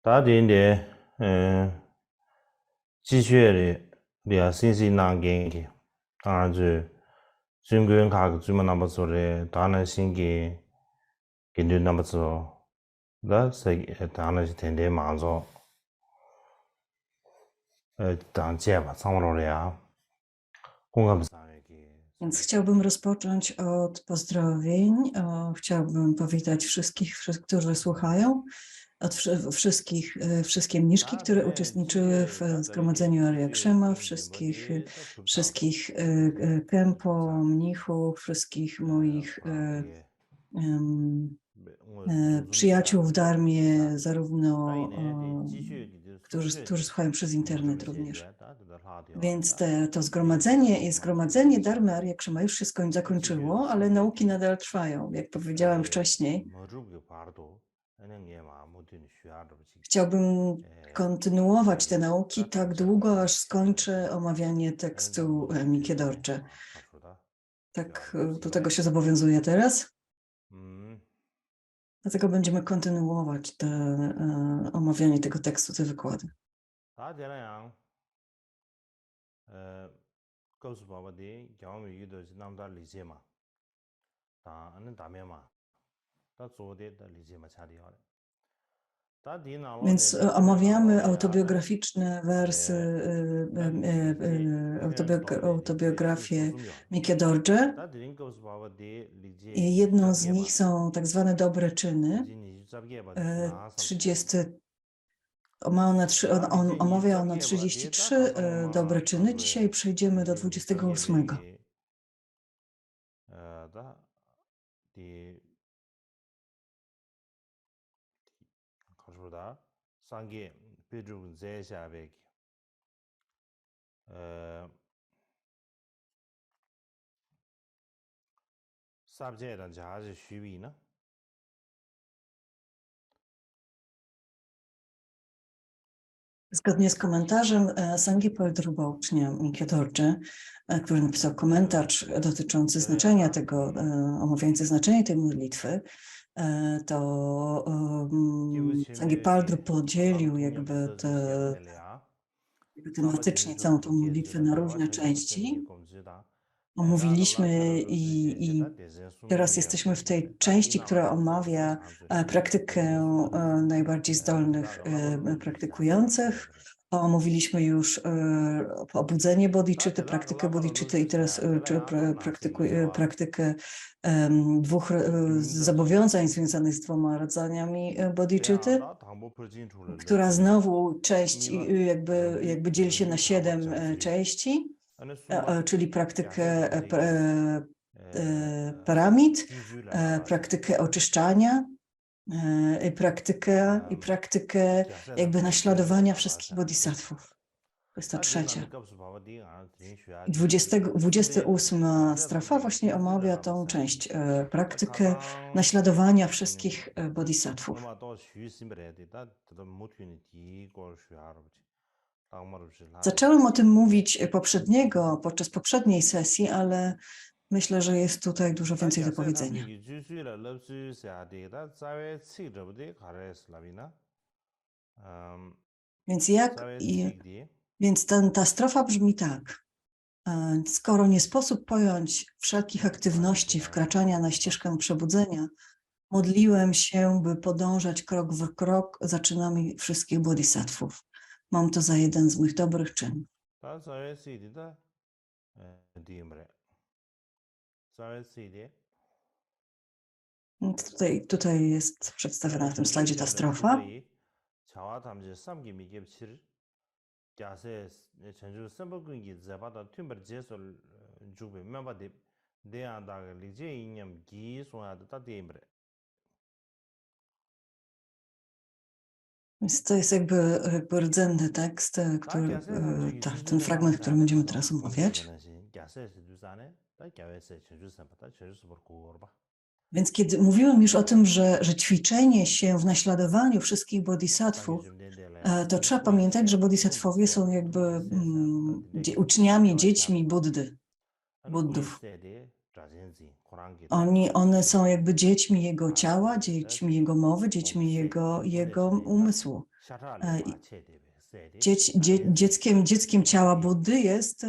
打点点，继续的俩信息难给的，当然就中国人卡个专门那么做的，当然先给你那么做，那是当然是天天忙着，当接吧，上不了呀，公干不上的。Więc chciałbym rozpocząć od pozdrowień. Chciałbym powitać wszystkich, którzy słuchają, od wszystkie mniszki, które uczestniczyły w zgromadzeniu Arya Krzema, wszystkich kempo, mnichów, wszystkich moich przyjaciół w Darmie, zarówno którzy słuchają przez internet również. Więc to zgromadzenie Darmy Arya Krzema już się zakończyło, ale nauki nadal trwają. Jak powiedziałem wcześniej, chciałbym kontynuować te nauki tak długo, aż skończę omawianie tekstu Mikie Dorcze. Tak, do tego się zobowiązuję teraz. Dlatego będziemy kontynuować omawianie tego tekstu, te wykłady. Więc omawiamy autobiograficzne wersy, autobiografię Mikie Dorje. I jedną z nich są tak zwane dobre czyny. 30, omawia ona 33 dobre czyny. Dzisiaj przejdziemy do 28. 상계 비중 제샤백 sab제란 자지 쉬위나 Zgodnie z komentarzem Sangi Poldruba, ucznia Mikie Dorje, który napisał komentarz dotyczący znaczenia tego, omawiający znaczenie tej modlitwy, to Sangi Poldrub podzielił jakby tematycznie całą tą modlitwę na różne części. Omówiliśmy i teraz jesteśmy w tej części, która omawia praktykę najbardziej zdolnych praktykujących. Omówiliśmy już obudzenie bodhicitti, praktykę bodhicitti i teraz praktykę dwóch zobowiązań związanych z 2 rodzajami bodhicitti, która znowu jakby dzieli się na 7 części. Czyli praktykę paramid, praktykę oczyszczania i praktykę jakby naśladowania wszystkich bodhisattvów. To jest ta trzecia. 28 strafa właśnie omawia tą część, praktykę naśladowania wszystkich bodhisattvów. Zacząłem o tym mówić podczas poprzedniej sesji, ale myślę, że jest tutaj dużo więcej do powiedzenia. Więc ta strofa brzmi tak. Skoro nie sposób pojąć wszelkich aktywności wkraczania na ścieżkę przebudzenia, modliłem się, by podążać krok w krok za czynami wszystkich bodhisattvów. Mam to za jeden z moich dobrych czynów. Tutaj jest przedstawiona na tym slajdzie ta strofa. Więc to jest jakby rdzenny tekst, ten fragment, który będziemy teraz omawiać. Więc kiedy mówiłem już o tym, że ćwiczenie się w naśladowaniu wszystkich bodhisattvów, to trzeba pamiętać, że bodhisattwowie są jakby uczniami, dziećmi Buddów. One są jakby dziećmi jego ciała, dziećmi jego mowy, dziećmi jego umysłu. I dzieckiem ciała Buddy jest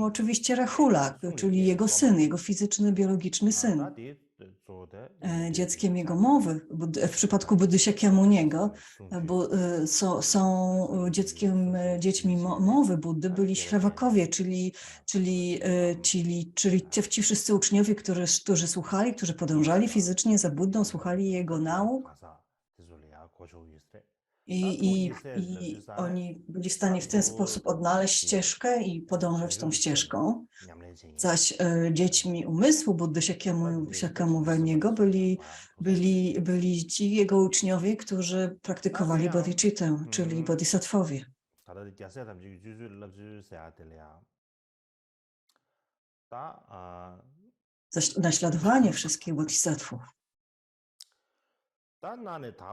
oczywiście Rahula, czyli jego syn, jego fizyczny, biologiczny syn. Dzieckiem jego mowy, w przypadku Buddy Shakyamuniego, bo dziećmi mowy Buddy byli Śrawakowie, czyli ci wszyscy uczniowie, którzy słuchali, którzy podążali fizycznie za Buddą, słuchali jego nauk. I oni byli w stanie w ten sposób odnaleźć ścieżkę i podążać tą ścieżką. Zaś dziećmi umysłu Buddy Shakyamuniego byli ci jego uczniowie, którzy praktykowali bodhicittę, czyli bodhisattwowie. Zaś naśladowanie wszystkich bodhisattvów.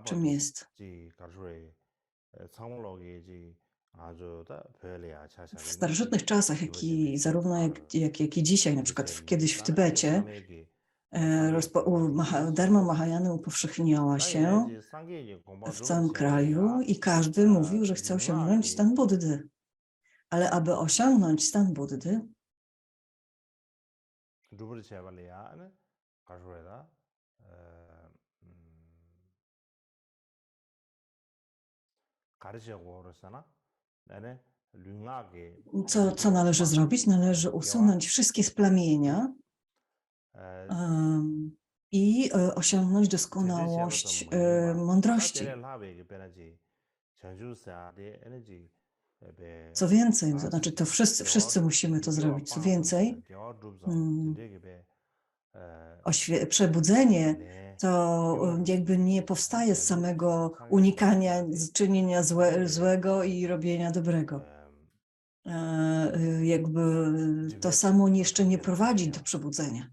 Czym jest? W starożytnych czasach, jak i dzisiaj, na przykład kiedyś w Tybecie, Dharma Mahayany upowszechniała się w całym kraju i każdy mówił, że chce osiągnąć stan Buddy. Ale aby osiągnąć stan Buddy, co należy zrobić? Należy usunąć wszystkie splamienia i osiągnąć doskonałość mądrości. Co więcej, to znaczy to wszyscy musimy to zrobić. Co więcej, przebudzenie to jakby nie powstaje z samego unikania czynienia złego i robienia dobrego. Jakby to samo jeszcze nie prowadzi do przebudzenia.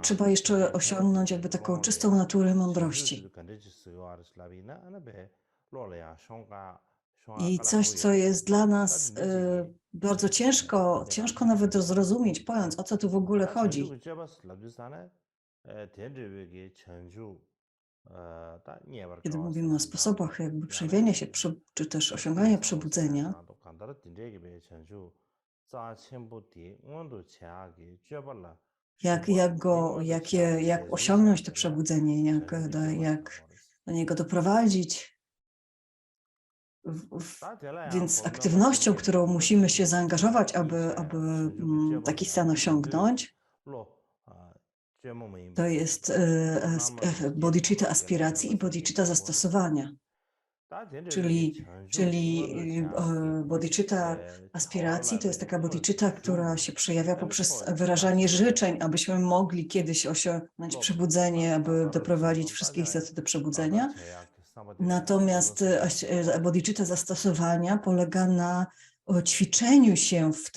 Trzeba jeszcze osiągnąć jakby taką czystą naturę mądrości. I coś, co jest dla nas bardzo ciężko nawet zrozumieć, pojąc, o co tu w ogóle chodzi. Kiedy mówimy o sposobach jakby przejawienia się, czy też osiągania przebudzenia, jak osiągnąć to przebudzenie, jak do niego doprowadzić. Więc aktywnością, którą musimy się zaangażować, aby taki stan osiągnąć, to jest bodhicitta aspiracji i bodhicitta zastosowania. Czyli bodhicitta aspiracji to jest taka bodhicitta, która się przejawia poprzez wyrażanie życzeń, abyśmy mogli kiedyś osiągnąć przebudzenie, aby doprowadzić wszystkie istoty do przebudzenia. Natomiast bodhicitta zastosowania polega na ćwiczeniu się w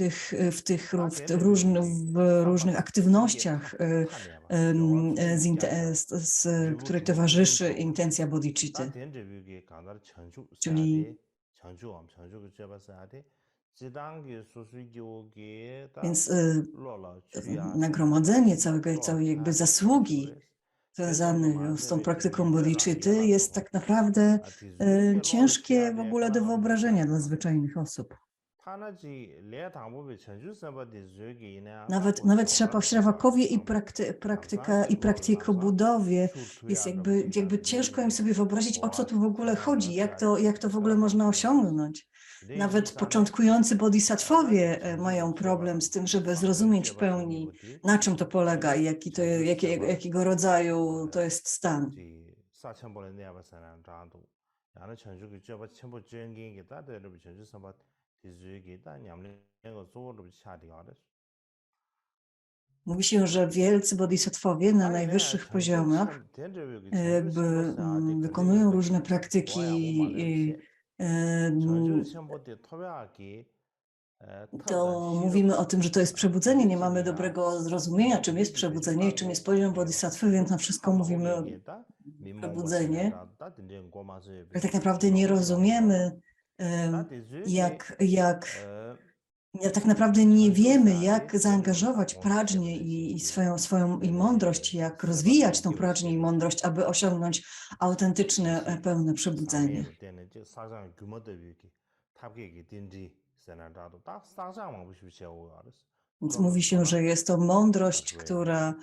różnych aktywnościach, której towarzyszy intencja bodhicitty. Czyli więc nagromadzenie całej jakby zasługi związane z tą praktyką bodhicitty jest tak naprawdę ciężkie w ogóle do wyobrażenia dla zwyczajnych osób. Nawet Śrawakowie i praktykobudowie jest jakby ciężko im sobie wyobrazić, o co tu w ogóle chodzi, jak to w ogóle można osiągnąć. Nawet początkujący bodhisattwowie mają problem z tym, żeby zrozumieć w pełni, na czym to polega i jakiego rodzaju to jest stan. Mówi się, że wielcy bodhisattwowie na najwyższych poziomach jakby wykonują różne praktyki. To mówimy o tym, że to jest przebudzenie, nie mamy dobrego zrozumienia, czym jest przebudzenie i czym jest poziom bodhisattwy, więc na wszystko mówimy o przebudzenie. Ale tak naprawdę nie rozumiemy, jak tak naprawdę nie wiemy, jak zaangażować prażnię i swoją i mądrość, jak rozwijać tą prażnię i mądrość, aby osiągnąć autentyczne, pełne przebudzenie. Więc mówi się, że jest to mądrość, która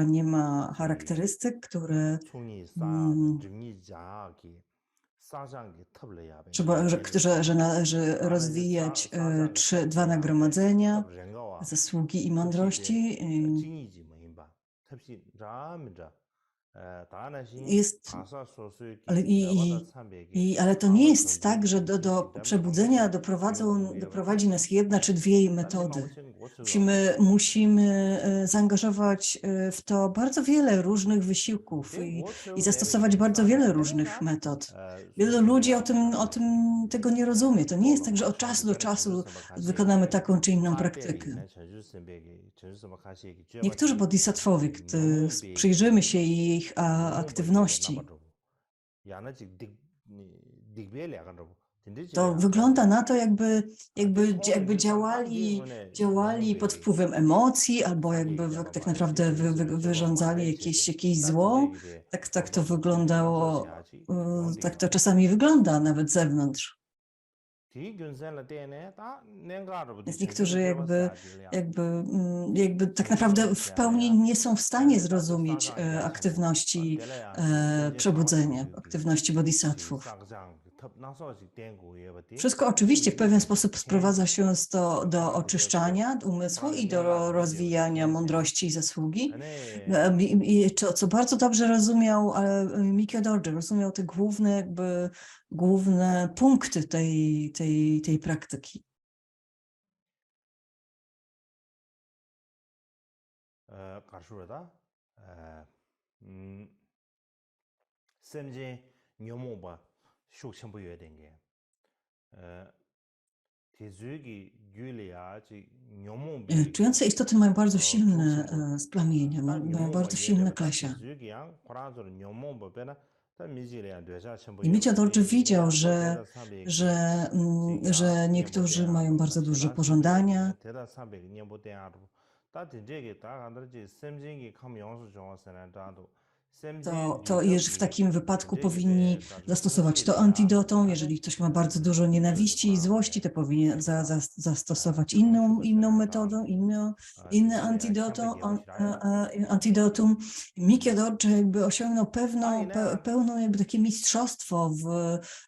nie ma charakterystyk, mm, że należy rozwijać dwa nagromadzenia, zasługi i mądrości. Jest, ale to nie jest tak, że do przebudzenia doprowadzi nas jedna czy dwie metody. Musimy zaangażować w to bardzo wiele różnych wysiłków i zastosować bardzo wiele różnych metod. Wielu ludzi tego nie rozumie. To nie jest tak, że od czasu do czasu wykonamy taką czy inną praktykę. Niektórzy bodhisattwowie, gdy przyjrzymy się ich aktywności, to wygląda na to, jakby działali pod wpływem emocji, albo jakby tak naprawdę wyrządzali jakieś zło. Tak to wyglądało, tak to czasami wygląda nawet z zewnątrz. Więc niektórzy jakby tak naprawdę w pełni nie są w stanie zrozumieć aktywności przebudzenia, aktywności bodhisattvów. Wszystko oczywiście w pewien sposób sprowadza się do oczyszczania umysłu i do rozwijania mądrości i zasługi. Co bardzo dobrze rozumiał Mikio Dorje, rozumiał te główne punkty tej praktyki. Czujące istoty mają bardzo silne splamienia, mają bardzo silne klesia. I Mikio Dorje widział, że niektórzy mają bardzo dużo pożądania. To w takim wypadku powinni zastosować to antidotą. Jeżeli ktoś ma bardzo dużo nienawiści i złości, to powinien zastosować inną metodę, inne antidotum. Mikio Dorje jakby osiągnął pełną jakby takie mistrzostwo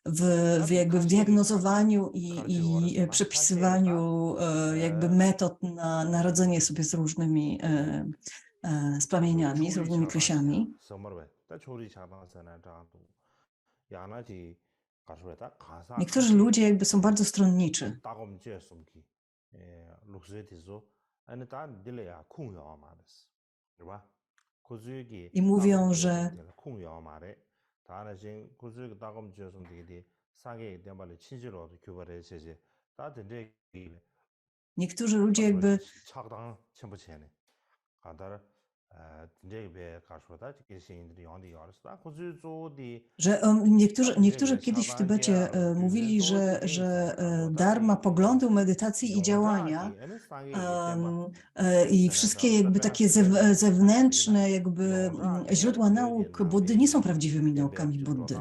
w diagnozowaniu i przepisywaniu jakby metod na radzenie sobie z różnymi splamieniami, z różnymi klesiami. Niektórzy ludzie jakby są bardzo stronniczy. I mówią, że niektórzy ludzie jakby że niektórzy kiedyś w Tybecie mówili, że dharma, poglądy medytacji i działania i wszystkie jakby takie zewnętrzne jakby źródła nauk Buddy nie są prawdziwymi naukami Buddy.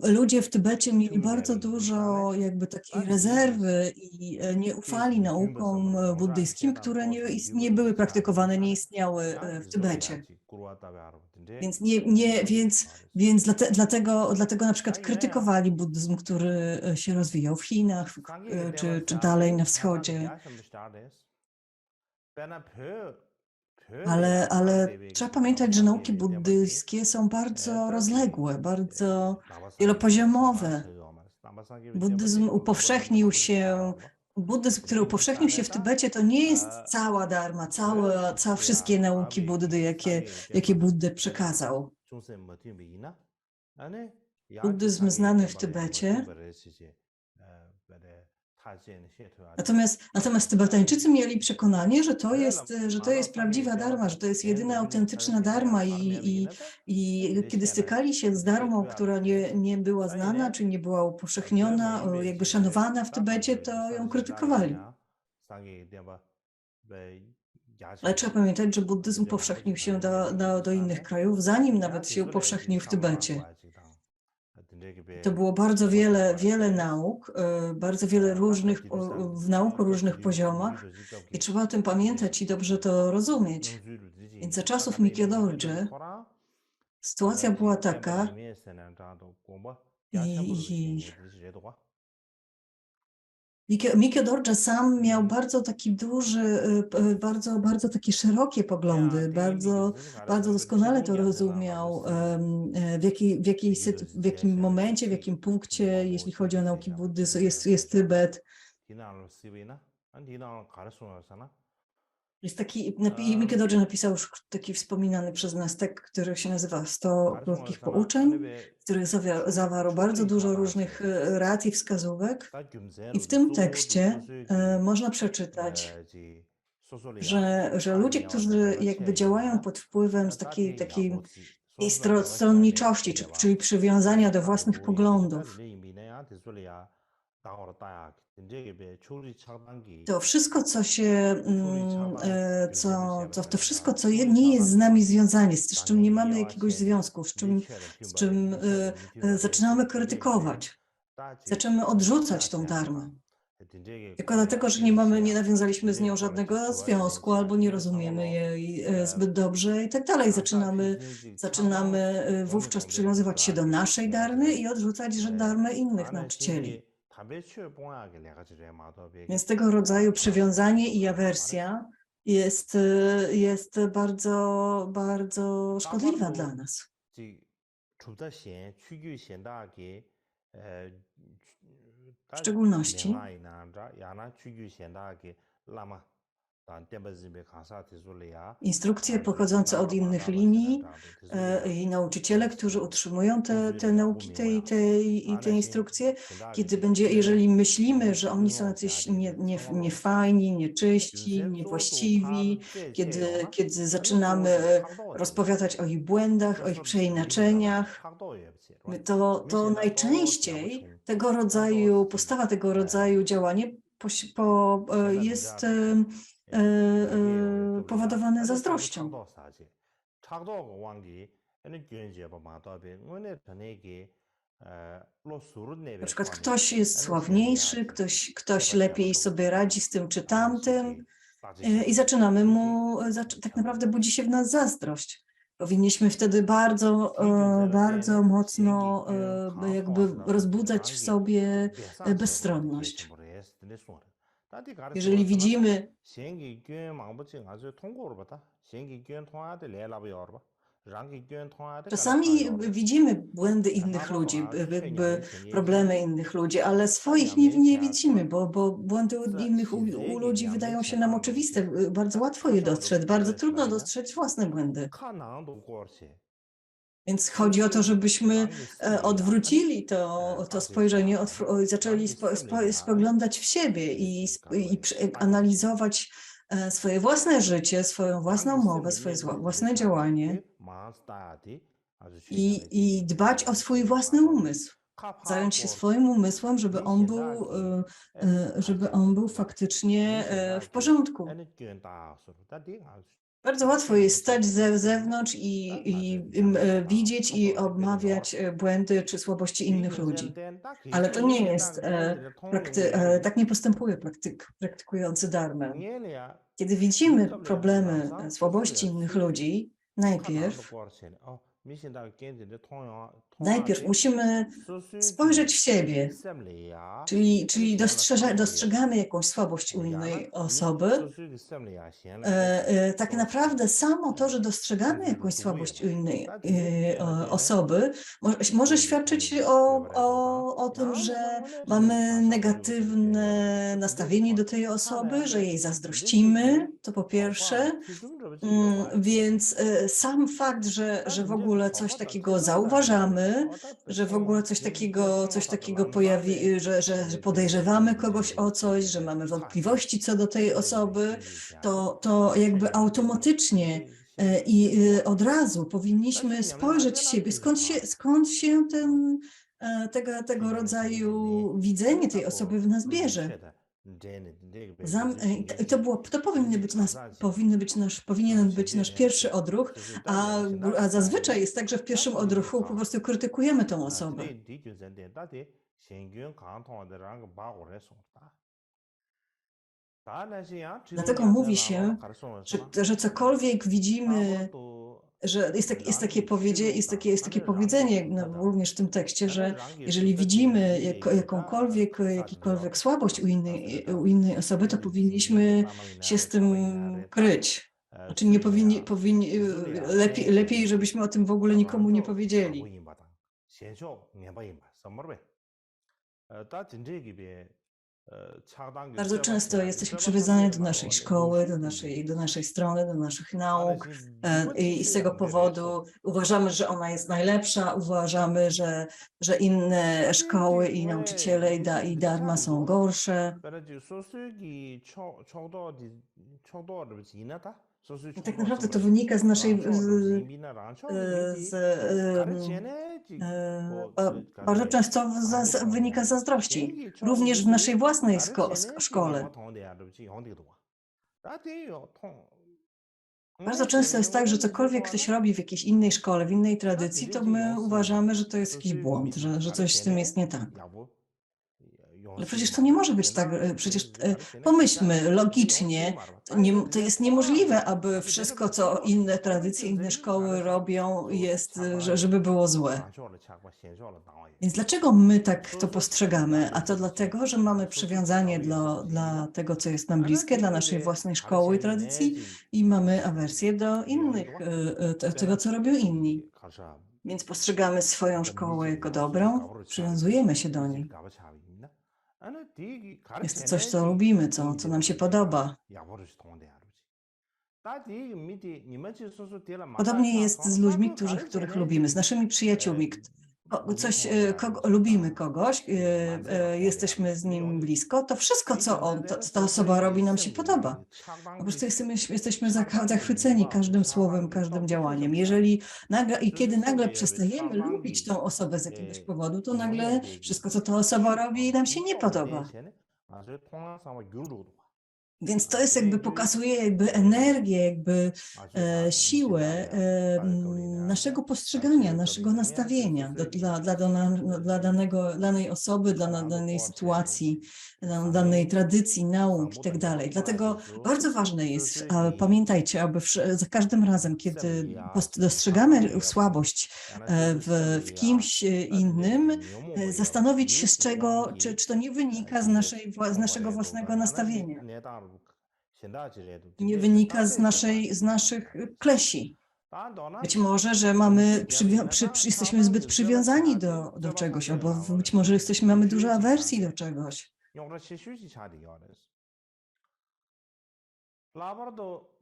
Ludzie w Tybecie mieli bardzo dużo jakby takiej rezerwy i nie ufali naukom buddyjskim, które nie były praktykowane, nie istniały w Tybecie. Więc dlatego na przykład krytykowali buddyzm, który się rozwijał w Chinach, czy dalej na wschodzie. Ale trzeba pamiętać, że nauki buddyjskie są bardzo rozległe, bardzo wielopoziomowe. Buddyzm, który upowszechnił się w Tybecie, to nie jest cała dharma, wszystkie nauki Buddy, jakie Buddy przekazał. Buddyzm znany w Tybecie Natomiast Tybetańczycy mieli przekonanie, że to jest prawdziwa dharma, że to jest jedyna autentyczna dharma i kiedy stykali się z dharmą, która nie była znana, czy nie była upowszechniona, jakby szanowana w Tybecie, to ją krytykowali. Ale trzeba pamiętać, że buddyzm upowszechnił się do innych krajów, zanim nawet się upowszechnił w Tybecie. To było bardzo wiele nauk, bardzo wiele nauk o różnych poziomach i trzeba o tym pamiętać i dobrze to rozumieć. Więc za czasów Mikio-dorje sytuacja była taka i Mikio-dorje sam miał bardzo taki duży, bardzo takie szerokie poglądy, bardzo doskonale to rozumiał, w jakim momencie, w jakim punkcie, jeśli chodzi o nauki Buddy, jest Tybet. Jest taki, Mikio-dorje napisał już taki wspominany przez nas tekst, który się nazywa 100 krótkich pouczeń, który zawarł bardzo dużo różnych rad i wskazówek. I w tym tekście można przeczytać, że ludzie, którzy jakby działają pod wpływem z takiej stronniczości, czyli przywiązania do własnych poglądów, to wszystko, to wszystko, co nie jest z nami związane, z czym nie mamy jakiegoś związku, z czym zaczynamy krytykować, zaczynamy odrzucać tą dharmę. Tylko dlatego, że nie nawiązaliśmy z nią żadnego związku, albo nie rozumiemy jej zbyt dobrze i tak dalej. Zaczynamy wówczas przywiązywać się do naszej dharmy i odrzucać dharmę innych nauczycieli. Więc tego rodzaju przywiązanie i awersja jest bardzo szkodliwa dla nas. W szczególności instrukcje pochodzące od innych linii i nauczyciele, którzy utrzymują te nauki, te instrukcje, jeżeli myślimy, że oni są jacyś niefajni, nieczyści, niewłaściwi, kiedy zaczynamy rozpowiadać o ich błędach, o ich przeinaczeniach, to najczęściej postawa tego rodzaju działanie jest powodowane zazdrością. Na przykład ktoś jest sławniejszy, ktoś lepiej sobie radzi z tym czy tamtym i tak naprawdę budzi się w nas zazdrość. Powinniśmy wtedy bardzo mocno jakby rozbudzać w sobie bezstronność. Jeżeli widzimy, czasami widzimy błędy innych ludzi, problemy innych ludzi, ale swoich nie widzimy, bo błędy innych u ludzi wydają się nam oczywiste. Bardzo łatwo je dostrzec, bardzo trudno dostrzec własne błędy. Więc chodzi o to, żebyśmy odwrócili to spojrzenie, zaczęli spoglądać w siebie i analizować swoje własne życie, swoją własną mowę, swoje własne działanie i dbać o swój własny umysł. Zająć się swoim umysłem, żeby on był faktycznie w porządku. Bardzo łatwo jest stać z zewnątrz i widzieć i obmawiać błędy czy słabości innych ludzi. Ale to nie jest, tak nie postępuje praktykujący dharmę. Kiedy widzimy problemy, słabości innych ludzi, najpierw musimy spojrzeć w siebie, czyli dostrzegamy jakąś słabość u innej osoby. Tak naprawdę samo to, że dostrzegamy jakąś słabość u innej osoby, może świadczyć o tym, że mamy negatywne nastawienie do tej osoby, że jej zazdrościmy, to po pierwsze. Więc sam fakt, że w ogóle coś takiego zauważamy, podejrzewamy, że w ogóle coś takiego pojawi, że podejrzewamy kogoś o coś, że mamy wątpliwości co do tej osoby, to jakby automatycznie od razu powinniśmy spojrzeć siebie, skąd się tego rodzaju widzenie tej osoby w nas bierze. Powinien być nasz pierwszy odruch, a zazwyczaj jest tak, że w pierwszym odruchu po prostu krytykujemy tą osobę. Dlatego mówi się, że cokolwiek widzimy, że jest takie powiedzenie również w tym tekście, że jeżeli widzimy jakikolwiek słabość u innej osoby, to powinniśmy się z tym kryć. Znaczy nie lepiej, żebyśmy o tym w ogóle nikomu nie powiedzieli. Bardzo często jesteśmy przywiązani do naszej szkoły, do naszej strony, do naszych nauk i z tego powodu uważamy, że ona jest najlepsza, uważamy, że inne szkoły i nauczyciele i Dharma są gorsze. I tak naprawdę to wynika z naszej bardzo często wynika z zazdrości, również w naszej własnej szkole. Bardzo często jest tak, że cokolwiek ktoś robi w jakiejś innej szkole, w innej tradycji, to my uważamy, że to jest jakiś błąd, że coś z tym jest nie tak. Ale przecież to nie może być tak, pomyślmy logicznie, to jest niemożliwe, aby wszystko, co inne tradycje, inne szkoły robią, żeby było złe. Więc dlaczego my tak to postrzegamy? A to dlatego, że mamy przywiązanie dla tego, co jest nam bliskie, dla naszej własnej szkoły i tradycji i mamy awersję do tego, co robią inni. Więc postrzegamy swoją szkołę jako dobrą, przywiązujemy się do niej. Jest to coś, co lubimy, co nam się podoba. Podobnie jest z ludźmi, których lubimy, z naszymi przyjaciółmi. Lubimy kogoś, jesteśmy z nim blisko, to wszystko, co ta osoba robi, nam się podoba. Po prostu jesteśmy zachwyceni każdym słowem, każdym działaniem. Kiedy nagle przestajemy lubić tą osobę z jakiegoś powodu, to nagle wszystko, co ta osoba robi, nam się nie podoba. Więc to jest pokazuje energię, siłę naszego postrzegania, naszego nastawienia dla danej osoby, dla danej sytuacji, dla danej tradycji, nauk i tak dalej. Dlatego bardzo ważne jest, pamiętajcie, aby za każdym razem, kiedy dostrzegamy słabość w kimś innym, zastanowić się z czego, czy to nie wynika z naszego własnego nastawienia. Nie wynika z naszych klesi. Być może, że jesteśmy zbyt przywiązani do czegoś, albo być może mamy dużo awersji do czegoś.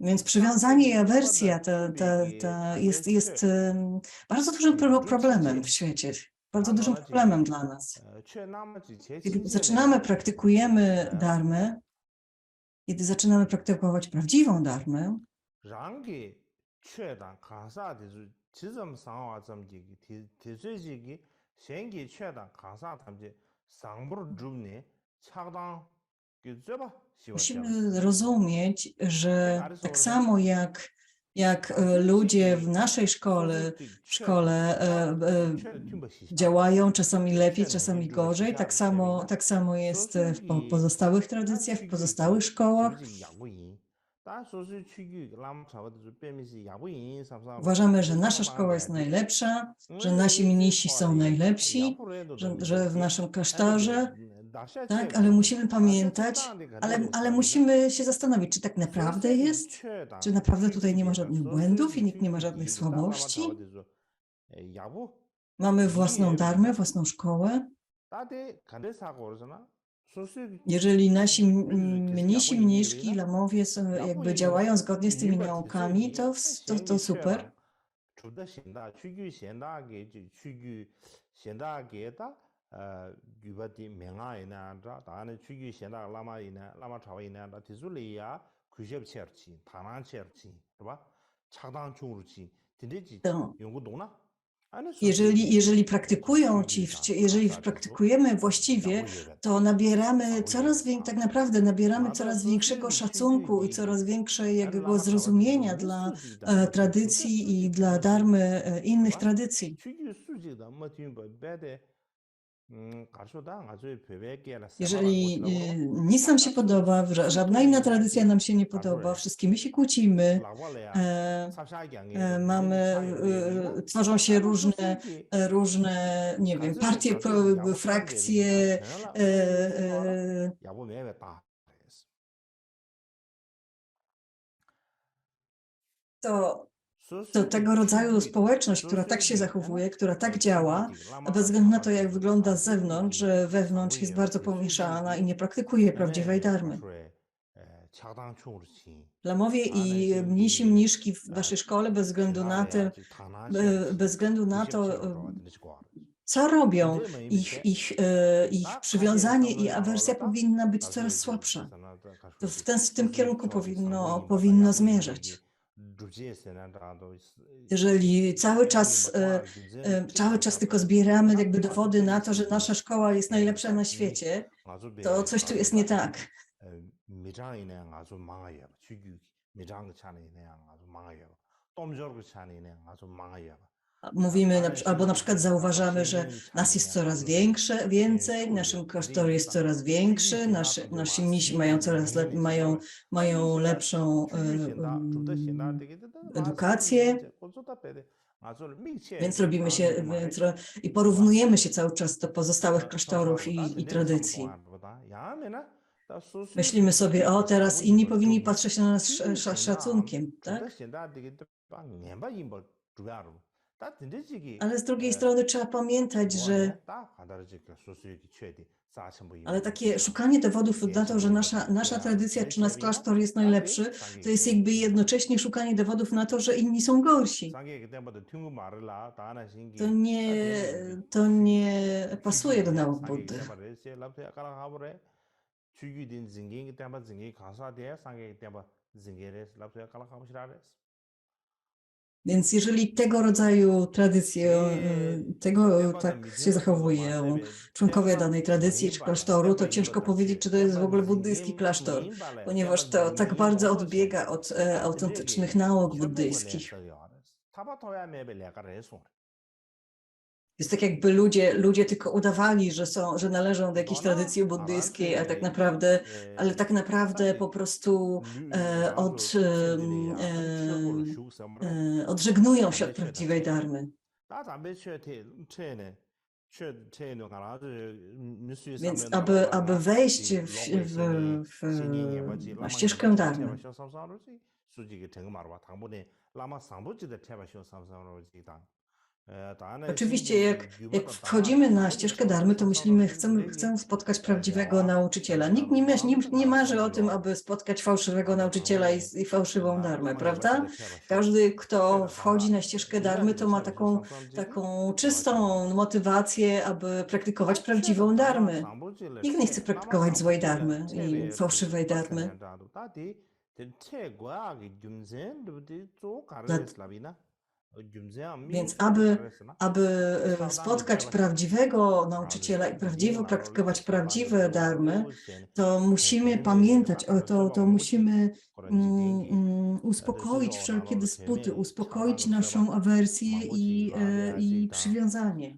Więc przywiązanie i awersja jest bardzo dużym problemem w świecie, bardzo dużym problemem dla nas. Kiedy praktykujemy dharmę, kiedy zaczynamy praktykować prawdziwą dharmę, musimy rozumieć, że tak samo jak ludzie w naszej szkole działają czasami lepiej, czasami gorzej, tak samo jest w pozostałych tradycjach, w pozostałych szkołach. Uważamy, że nasza szkoła jest najlepsza, że nasi mnisi są najlepsi, że w naszym klasztorze, tak, ale musimy pamiętać, ale musimy się zastanowić, czy tak naprawdę jest, czy naprawdę tutaj nie ma żadnych błędów i nikt nie ma żadnych słabości. Mamy własną dharmę, własną szkołę. Jeżeli nasi mnisi, mniszki, lamowie działają zgodnie z tymi naukami, to super. 主的显大，区域显大给就区域显大给的举办的名啊呢，这当然区域显大拉玛呢，拉玛朝呢，那提出来呀，科学切尔奇，塔南切尔奇，是吧？恰当chung ci, tindegi To yung dona. Ale jeżeli praktykują jeżeli praktykujemy właściwie, to nabieramy tak naprawdę nabieramy coraz większego szacunku i coraz większego zrozumienia dla tradycji i dla dharmy innych tradycji. Jeżeli nic nam się podoba, żadna inna tradycja nam się nie podoba, wszystkimi się kłócimy, tworzą się różne, nie wiem, partie, frakcje, to tego rodzaju społeczność, która tak się zachowuje, która tak działa, bez względu na to, jak wygląda z zewnątrz, że wewnątrz jest bardzo pomieszana i nie praktykuje prawdziwej dharmy. Lamowie i mnisi mniszki w waszej szkole, bez względu na to, co robią, ich przywiązanie i awersja powinna być coraz słabsza. To w tym kierunku powinno zmierzać. Jeżeli cały czas tylko zbieramy jakby dowody na to, że nasza szkoła jest najlepsza na świecie, to coś tu jest nie tak. Mówimy, albo na przykład zauważamy, że nas jest coraz więcej, naszym klasztor jest coraz większy, nasi mnisi mają lepszą edukację, więc i porównujemy się cały czas do pozostałych klasztorów i tradycji. Myślimy sobie, teraz inni powinni patrzeć na nas szacunkiem, tak? Ale z drugiej strony trzeba pamiętać, że takie szukanie dowodów na to, że nasza tradycja czy nasz klasztor jest najlepszy, to jest jakby jednocześnie szukanie dowodów na to, że inni są gorsi. To nie pasuje do nauk Buddy. Więc jeżeli tego rodzaju tradycje, tak się zachowują członkowie danej tradycji czy klasztoru, to ciężko powiedzieć, czy to jest w ogóle buddyjski klasztor, ponieważ to tak bardzo odbiega od autentycznych nauk buddyjskich. Jest tak, jakby ludzie tylko udawali, że należą do jakiejś tradycji buddyjskiej, ale tak naprawdę po prostu odżegnują się od prawdziwej dharmy. Więc aby wejść na ścieżkę dharmy, oczywiście, jak wchodzimy na ścieżkę dharmy, to myślimy, chcę spotkać prawdziwego nauczyciela. Nikt nie marzy o tym, aby spotkać fałszywego nauczyciela i fałszywą dharmę, prawda? Każdy, kto wchodzi na ścieżkę dharmy, to ma taką czystą motywację, aby praktykować prawdziwą dharmę. Nikt nie chce praktykować złej dharmy i fałszywej dharmy. Więc aby spotkać prawdziwego nauczyciela i prawdziwie praktykować prawdziwe dharmy, to musimy pamiętać, to musimy uspokoić wszelkie dysputy, uspokoić naszą awersję i przywiązanie.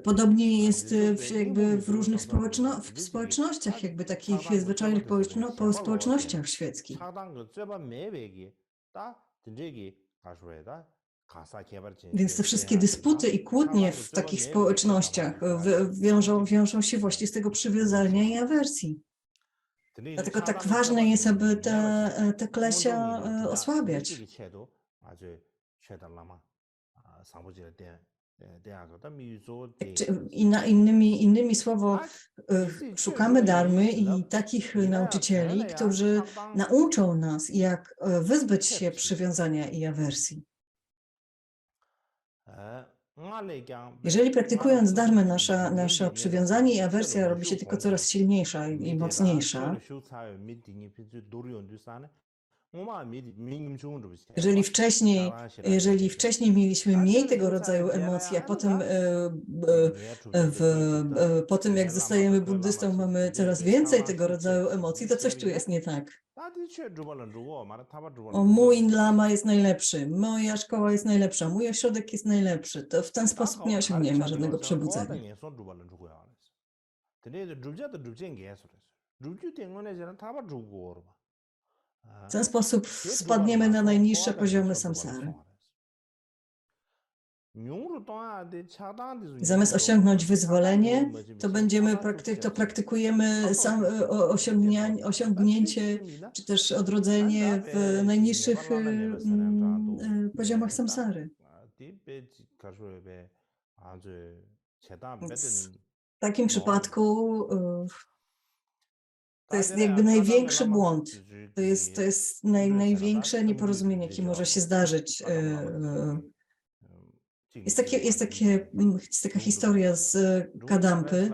Podobnie jest jakby w różnych społecznościach, jakby takich zwyczajnych społecznościach świeckich. Więc te wszystkie dysputy i kłótnie w takich społecznościach wiążą się właśnie z tego przywiązania i awersji. Dlatego tak ważne jest, aby te klesia osłabiać. Innymi słowo, szukamy dharmy i takich nauczycieli, którzy nauczą nas, jak wyzbyć się przywiązania i awersji. Jeżeli praktykując dharmę, nasza przywiązanie i awersja robi się tylko coraz silniejsza i mocniejsza, jeżeli wcześniej mieliśmy mniej tego rodzaju emocji, a potem jak zostajemy buddystą, mamy coraz więcej tego rodzaju emocji, to coś tu jest nie tak. O, mój lama jest najlepszy, moja szkoła jest najlepsza, mój ośrodek jest najlepszy. To w ten sposób nie osiągniemy żadnego przebudzenia. W ten sposób spadniemy na najniższe poziomy samsary. Zamiast osiągnąć wyzwolenie, to praktykujemy osiągnięcie czy też odrodzenie w najniższych poziomach samsary. Więc w takim przypadku to jest jakby największy błąd. To jest największe nieporozumienie, jakie może się zdarzyć. Jest taka historia z Kadampy.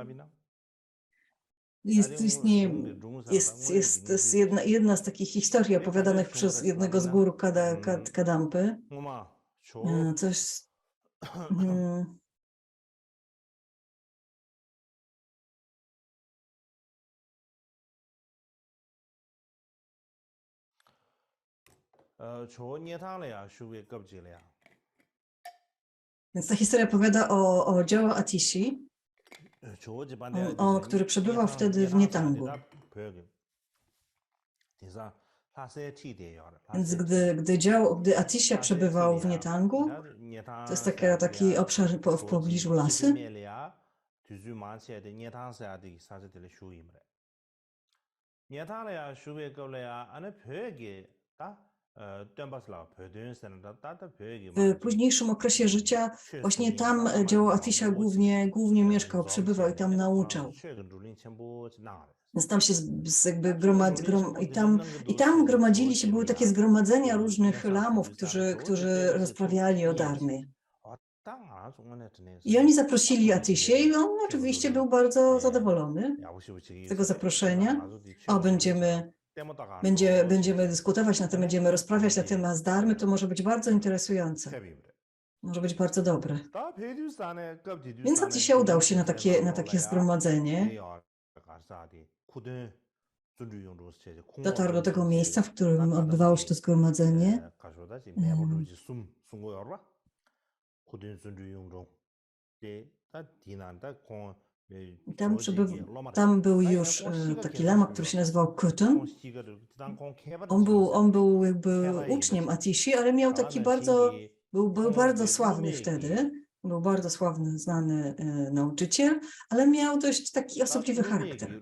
Jest jedna z takich historii opowiadanych przez jednego z guru Kadampy. Coś... Więc ta historia opowiada o Joe Atishi, który przebywał wtedy w Nietangu. Więc gdy Atisha przebywał w Nietangu, to jest taki obszar w pobliżu lasy, w późniejszym okresie życia właśnie tam Joe Atisha głównie mieszkał, przebywał i tam nauczał. Więc tam się jakby i tam gromadzili się, były takie zgromadzenia różnych lamów, którzy rozprawiali o dharmie. I oni zaprosili Atishę i on oczywiście był bardzo zadowolony z tego zaproszenia. Będziemy dyskutować na tym, będziemy rozprawiać na temat dharmy, to może być bardzo interesujące. Może być bardzo dobre. Więc Atisha udał się na takie zgromadzenie. Dotarł do tego miejsca, w którym odbywało się to zgromadzenie. Tam był już taki lama, który się nazywał Kutun. On był jakby uczniem Atishi, ale miał taki był bardzo sławny wtedy. Był bardzo sławny, znany nauczyciel, ale miał dość taki osobliwy charakter.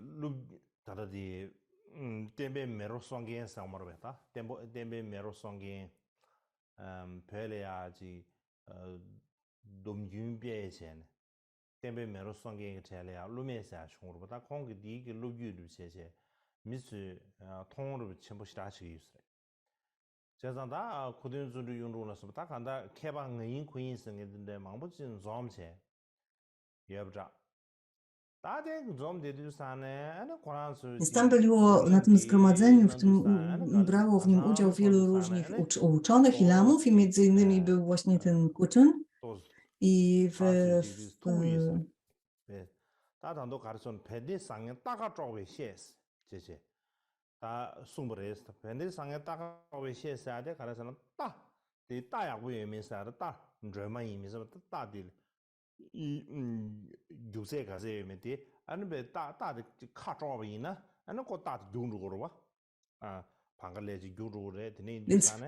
Więc tam było na tym zgromadzeniu, brało w nim udział wielu różnych uczonych i lamów i między innymi był właśnie ten Kutun. I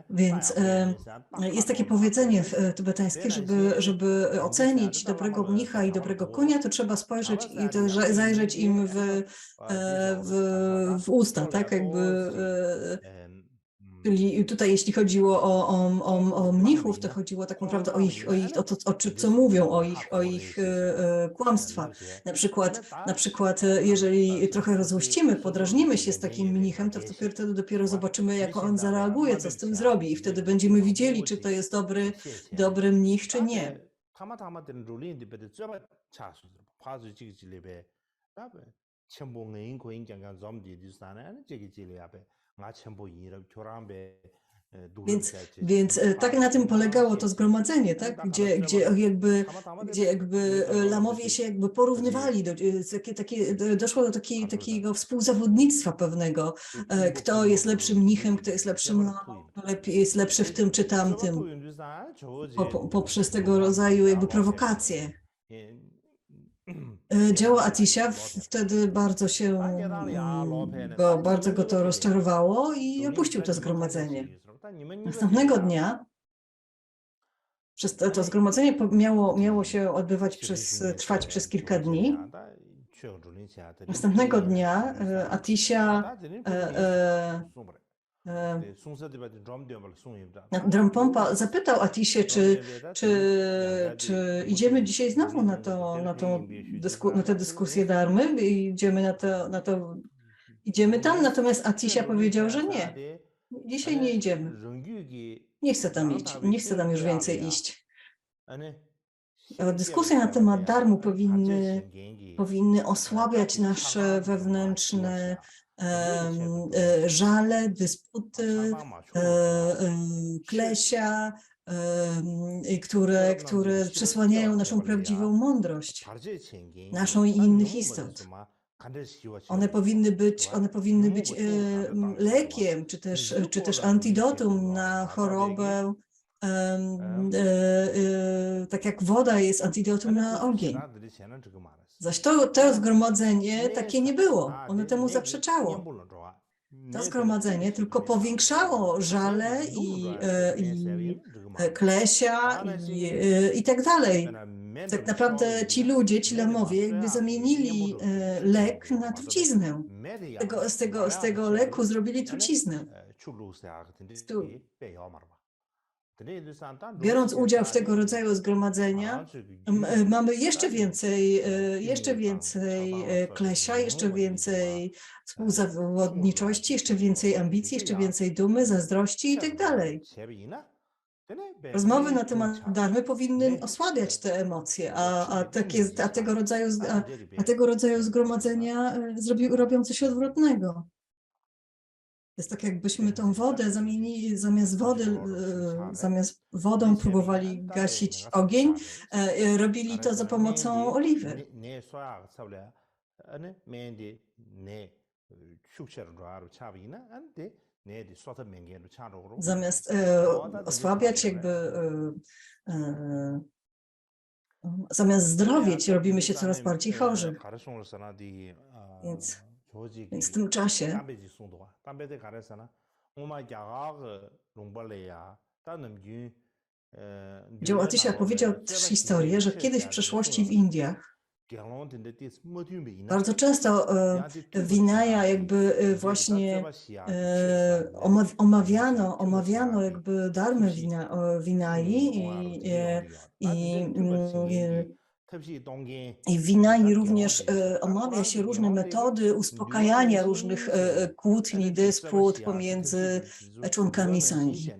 Więc jest takie powiedzenie tybetańskie, żeby ocenić dobrego mnicha i dobrego konia, to trzeba spojrzeć i zajrzeć im w usta, tak? Jakby Czyli tutaj, jeśli chodziło o mnichów, to chodziło tak naprawdę o to, co mówią, o ich kłamstwa. Na przykład, jeżeli trochę rozłościmy, podrażnimy się z takim mnichem, to wtedy dopiero zobaczymy, jak on zareaguje, co z tym zrobi. I wtedy będziemy widzieli, czy to jest dobry mnich, czy nie. Więc tak na tym polegało to zgromadzenie, tak? Gdzie jakby lamowie się jakby porównywali, doszło do takiego współzawodnictwa pewnego, kto jest lepszym mnichem, kto jest lepszym lamą, kto jest lepszy w tym czy tamtym, poprzez tego rodzaju jakby prowokacje. Dzieło Atisha wtedy bardzo go to rozczarowało i opuścił to zgromadzenie. Następnego dnia to zgromadzenie miało się trwać przez kilka dni. Następnego dnia Atisha Drampompa zapytał Atisię, czy idziemy dzisiaj znowu na tę dyskusję Dharmy, idziemy tam, natomiast Atisha powiedział, że nie, dzisiaj nie idziemy. Nie chcę tam iść, nie chcę tam już więcej iść. Dyskusje na temat darmu powinny osłabiać nasze wewnętrzne żale, dysputy, klesia, które przesłaniają naszą prawdziwą mądrość, naszą i innych istot. One powinny być lekiem, czy też antidotum na chorobę, tak jak woda jest antidotum na ogień. Zaś to zgromadzenie takie nie było. Ono temu zaprzeczało. To zgromadzenie tylko powiększało żale i klesia i tak dalej. Tak naprawdę ci ludzie, ci lamowie jakby zamienili lek na truciznę. Z tego leku zrobili truciznę. Biorąc udział w tego rodzaju zgromadzenia, mamy jeszcze więcej klesia, jeszcze więcej współzawodniczości, jeszcze więcej ambicji, jeszcze więcej dumy, zazdrości i tak dalej. Rozmowy na temat dharmy powinny osłabiać te emocje, a tego rodzaju zgromadzenia robią coś odwrotnego. Jest tak, jakbyśmy tą wodę zamienili, zamiast wodą próbowali gasić ogień, robili to za pomocą oliwy. Zamiast osłabiać, zamiast zdrowieć, robimy się coraz bardziej chorzy. Więc w tym czasie Dzieło Atisha powiedział też historię, że kiedyś w przeszłości w Indiach bardzo często Vinaya właśnie omawiano jakby dharmę Vinai i w Vinai również omawia się różne metody uspokajania różnych kłótni, dysput pomiędzy członkami Sanghi.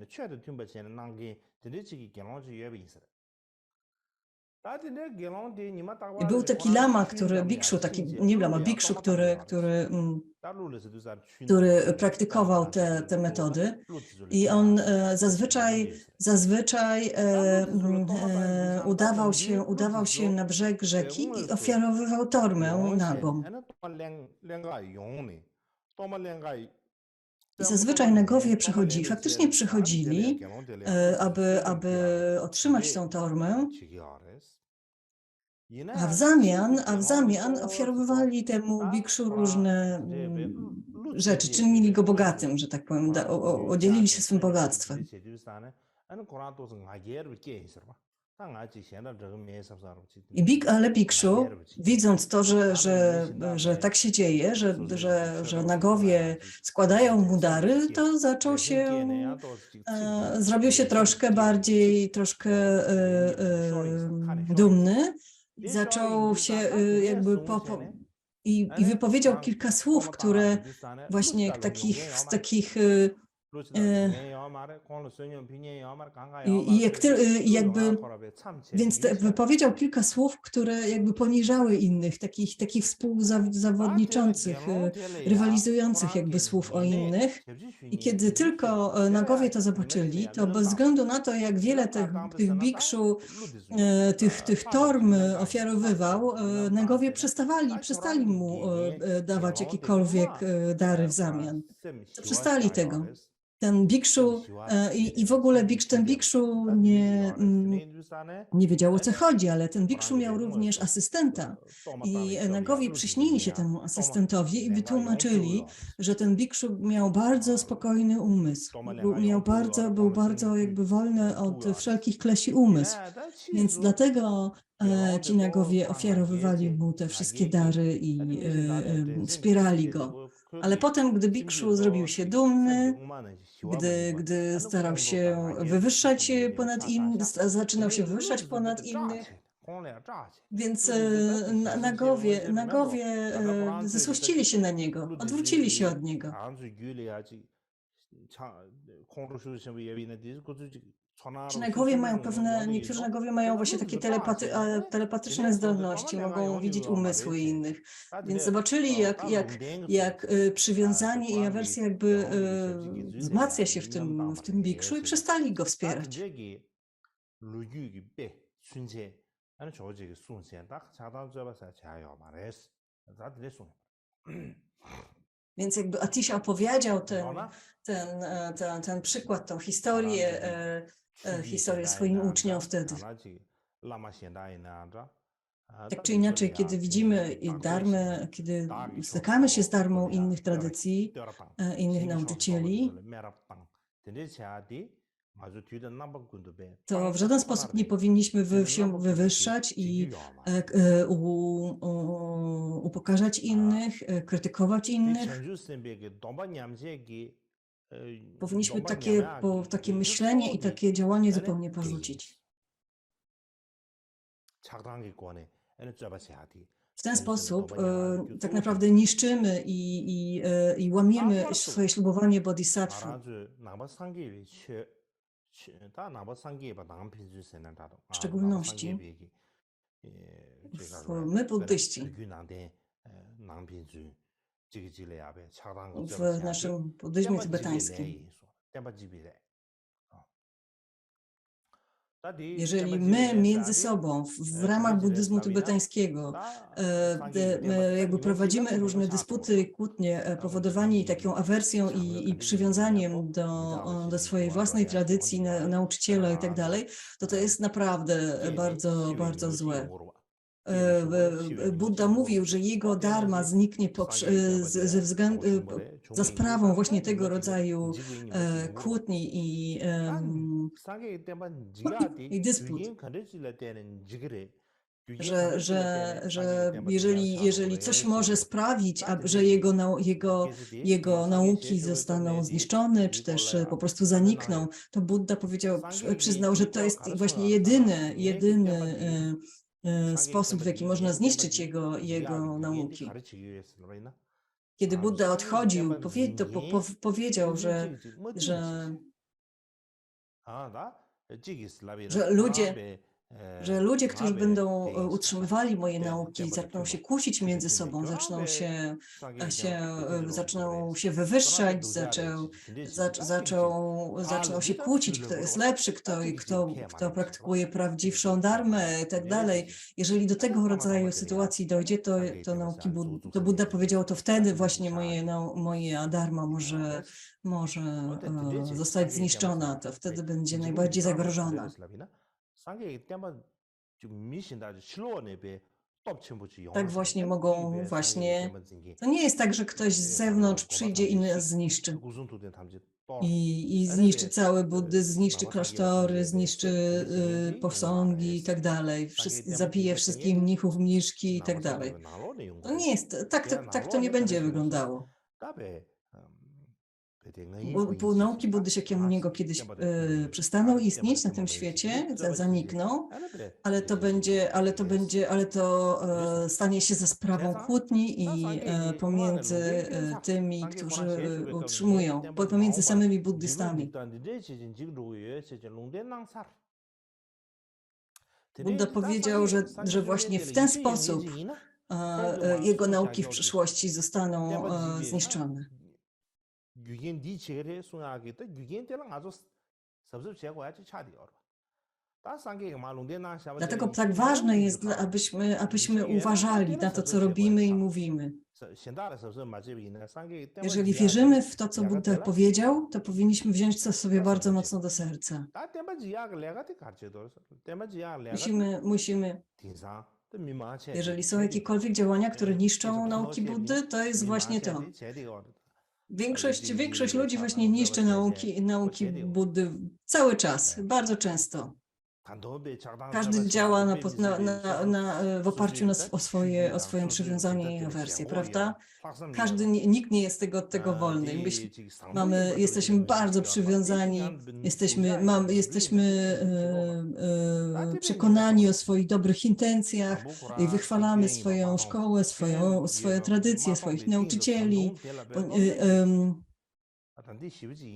I był taki lama, bikszu, który praktykował te metody i on zazwyczaj udawał się na brzeg rzeki i ofiarowywał tormę nagą. I zazwyczaj nagowie faktycznie przychodzili, aby otrzymać tą tormę, a w zamian ofiarowywali temu bikszu różne rzeczy, czynili go bogatym, że tak powiem, podzielili się swym bogactwem. Ale Bikshu, widząc to, że tak się dzieje, że nagowie składają mu dary, to zaczął się, zrobił się troszkę bardziej, dumny i zaczął się jakby i wypowiedział kilka słów, które właśnie takich i jakby, więc wypowiedział kilka słów, które jakby poniżały innych, takich współzawodniczących, rywalizujących jakby słów o innych. I kiedy tylko nagowie to zobaczyli, to bez względu na to, jak wiele tych bikszu, tych torm ofiarowywał, nagowie przestali mu dawać jakiekolwiek dary w zamian. To przestali tego. Ten bikszu i w ogóle ten bikszu nie wiedział, o co chodzi, ale ten bikszu miał również asystenta i nagowie przyśnili się temu asystentowi i wytłumaczyli, że ten bikszu miał bardzo spokojny umysł, był bardzo jakby wolny od wszelkich klesi umysł, więc dlatego ci nagowie ofiarowywali mu te wszystkie dary i wspierali go. Ale potem, gdy bikszu zrobił się dumny, gdy starał się wywyższać ponad innych, zaczynał się wywyższać ponad innych, więc nagowie zesłościli się na niego, odwrócili się od niego. Niektórzy nagowie mają właśnie takie telepatyczne zdolności, mogą widzieć umysły innych. Więc zobaczyli, jak przywiązanie i awersja jakby wzmacnia się w tym bikszu i przestali go wspierać. Więc jakby Atisha opowiedział ten przykład, tą historię swoim uczniom wtedy. Tak czy inaczej, kiedy widzimy dharmę, kiedy stykamy się z dharmą innych tradycji, innych nauczycieli, to w żaden sposób nie powinniśmy się wywyższać i upokarzać innych, krytykować innych. Powinniśmy takie myślenie i takie działanie zupełnie porzucić. W ten sposób tak naprawdę niszczymy i łamiemy swoje ślubowanie bodhisattwy. W szczególności my buddyści w naszym buddyzmie tybetańskim. Jeżeli my między sobą w ramach buddyzmu tybetańskiego jakby prowadzimy różne dysputy, kłótnie powodowane taką awersją i przywiązaniem do swojej własnej tradycji, nauczyciela i tak dalej, to jest naprawdę bardzo, bardzo złe. Buddha mówił, że jego dharma zniknie za sprawą właśnie tego rodzaju kłótni i dysput. Że jeżeli coś może sprawić, że jego nauki zostaną zniszczone, czy też po prostu zanikną, to Buddha przyznał, że to jest właśnie jedyny sposób, w jaki można zniszczyć jego nauki. Kiedy Buddha odchodził, powiedział, że ludzie, którzy będą utrzymywali moje nauki, zaczną się kłócić między sobą, zaczną się wywyższać, zaczną się kłócić, kto jest lepszy, kto praktykuje prawdziwszą dharmę i tak dalej. Jeżeli do tego rodzaju sytuacji dojdzie, to Buddha powiedział, to wtedy właśnie moja dharma może zostać zniszczona, to wtedy będzie najbardziej zagrożona. Tak właśnie mogą to nie jest tak, że ktoś z zewnątrz przyjdzie i nas zniszczy. i zniszczy cały buddyzm, zniszczy klasztory, zniszczy posągi i tak dalej, zabije wszystkich mnichów, mniszki i tak dalej. To nie jest, tak to nie będzie wyglądało. Bo nauki Buddy Shakyamuniego kiedyś przestaną istnieć na tym świecie, zanikną, ale to stanie się za sprawą kłótni i pomiędzy tymi, którzy utrzymują, pomiędzy samymi buddystami. Buddha powiedział, że właśnie w ten sposób jego nauki w przyszłości zostaną zniszczone. Dlatego tak ważne jest, abyśmy uważali na to, co robimy i mówimy. Jeżeli wierzymy w to, co Buddha powiedział, to powinniśmy wziąć to sobie bardzo mocno do serca. Musimy, jeżeli są jakiekolwiek działania, które niszczą nauki Buddy, to jest właśnie to. Większość ludzi właśnie niszczy nauki Buddy cały czas, bardzo często. Każdy działa w oparciu o swoje przywiązanie i awersję, prawda? Nikt nie jest tego wolny. Jesteśmy bardzo przywiązani, jesteśmy przekonani o swoich dobrych intencjach i wychwalamy swoją szkołę, swoje tradycje, swoich nauczycieli.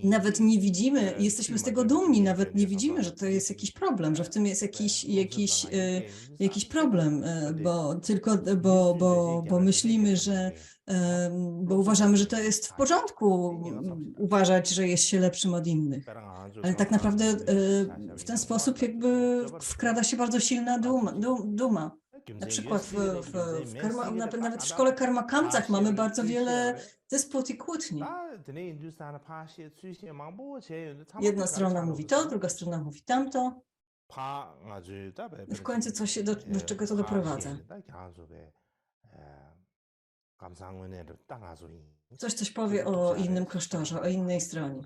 Nawet nie widzimy, jesteśmy z tego dumni, nawet nie widzimy, że to jest jakiś problem, że w tym jest jakiś problem, bo myślimy, bo uważamy, że to jest w porządku uważać, że jest się lepszym od innych. Ale tak naprawdę w ten sposób jakby wkrada się bardzo silna duma. Na przykład nawet w szkole Karma Kamsach mamy bardzo wiele dysput i kłótni. Jedna strona mówi to, druga strona mówi tamto. I w końcu do czego to doprowadza? Coś powie o innym klasztorze, o innej stronie.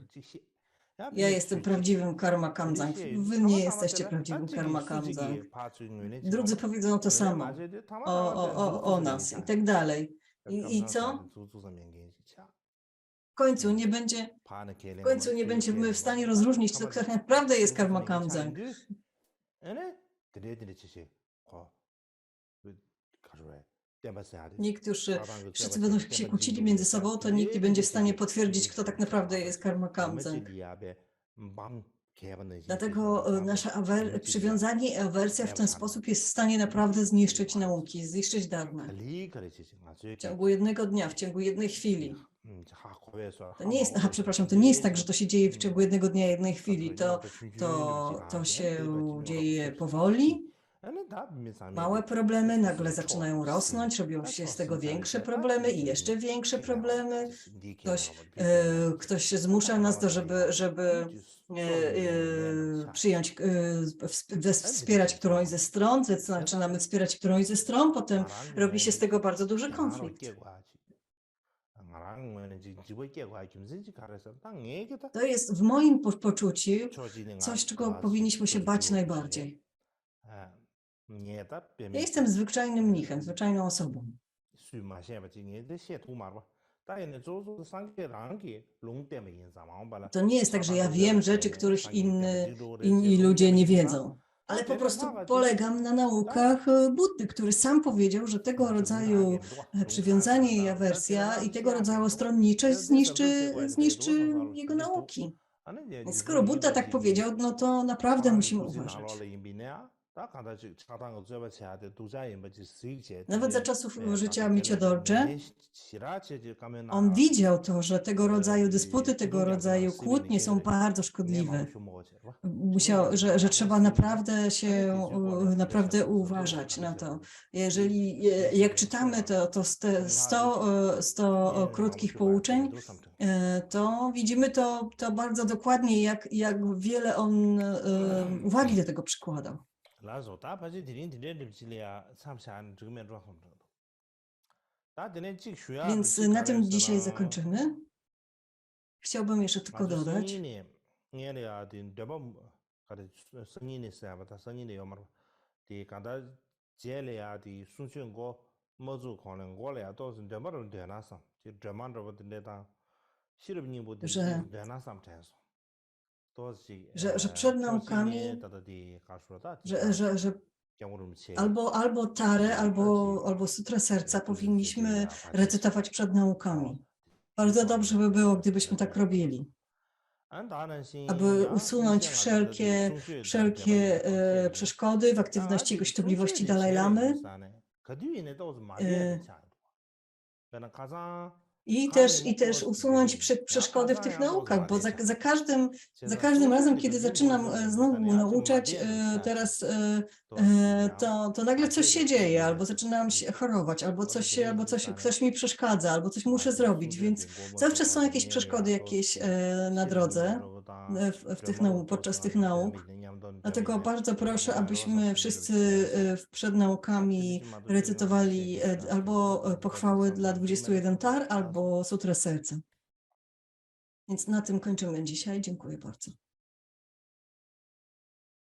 Ja jestem prawdziwym Karma Kamsang. Wy nie jesteście prawdziwym Karma Kamsang. Drudzy powiedzą to samo o nas i tak dalej. I co? W końcu nie będziemy w stanie rozróżnić, kto tak naprawdę jest Karma Kamsang. Wszyscy będą się kłócili między sobą, to nikt nie będzie w stanie potwierdzić, kto tak naprawdę jest Karma Kamsang. Dlatego nasze przywiązanie i awersja w ten sposób jest w stanie naprawdę zniszczyć nauki, zniszczyć dharmę. W ciągu jednego dnia, w ciągu jednej chwili. To nie jest tak, że to się dzieje w ciągu jednego dnia, jednej chwili. To się dzieje powoli. Małe problemy nagle zaczynają rosnąć, robią się z tego większe problemy i jeszcze większe problemy. Ktoś zmusza nas żeby wspierać którąś ze stron, zaczynamy wspierać którąś ze stron, potem robi się z tego bardzo duży konflikt. To jest w moim poczuciu coś, czego powinniśmy się bać najbardziej. Ja jestem zwyczajnym mnichem, zwyczajną osobą. To nie jest tak, że ja wiem rzeczy, których inni ludzie nie wiedzą. Ale po prostu polegam na naukach Buddy, który sam powiedział, że tego rodzaju przywiązanie i awersja i tego rodzaju stronniczość zniszczy jego nauki. Więc skoro Buddha tak powiedział, no to naprawdę musimy uważać. Nawet za czasów życia Michio Dorje, on widział to, że tego rodzaju dysputy, tego rodzaju kłótnie są bardzo szkodliwe. Że trzeba naprawdę uważać na to. Jak czytamy to 100 krótkich pouczeń, to widzimy to bardzo dokładnie, jak wiele on uwagi do tego przykładał. Więc na tym dzisiaj zakończymy. Chciałbym jeszcze tylko dodać, że przed naukami, że albo Tarę, albo Sutrę Serca powinniśmy recytować przed naukami. Bardzo dobrze by było, gdybyśmy tak robili, aby usunąć wszelkie przeszkody w aktywności gośtobliwości Dalaj Lamy i też usunąć przeszkody w tych naukach, bo za każdym razem, kiedy zaczynam znowu nauczać teraz, to nagle coś się dzieje, albo zaczynam się chorować, albo ktoś mi przeszkadza, albo coś muszę zrobić, więc cały czas są jakieś przeszkody jakieś na drodze podczas tych nauk. Dlatego bardzo proszę, abyśmy wszyscy przed naukami recytowali albo pochwały dla 21 tar, albo Sutrę Serca. Więc na tym kończymy dzisiaj. Dziękuję bardzo.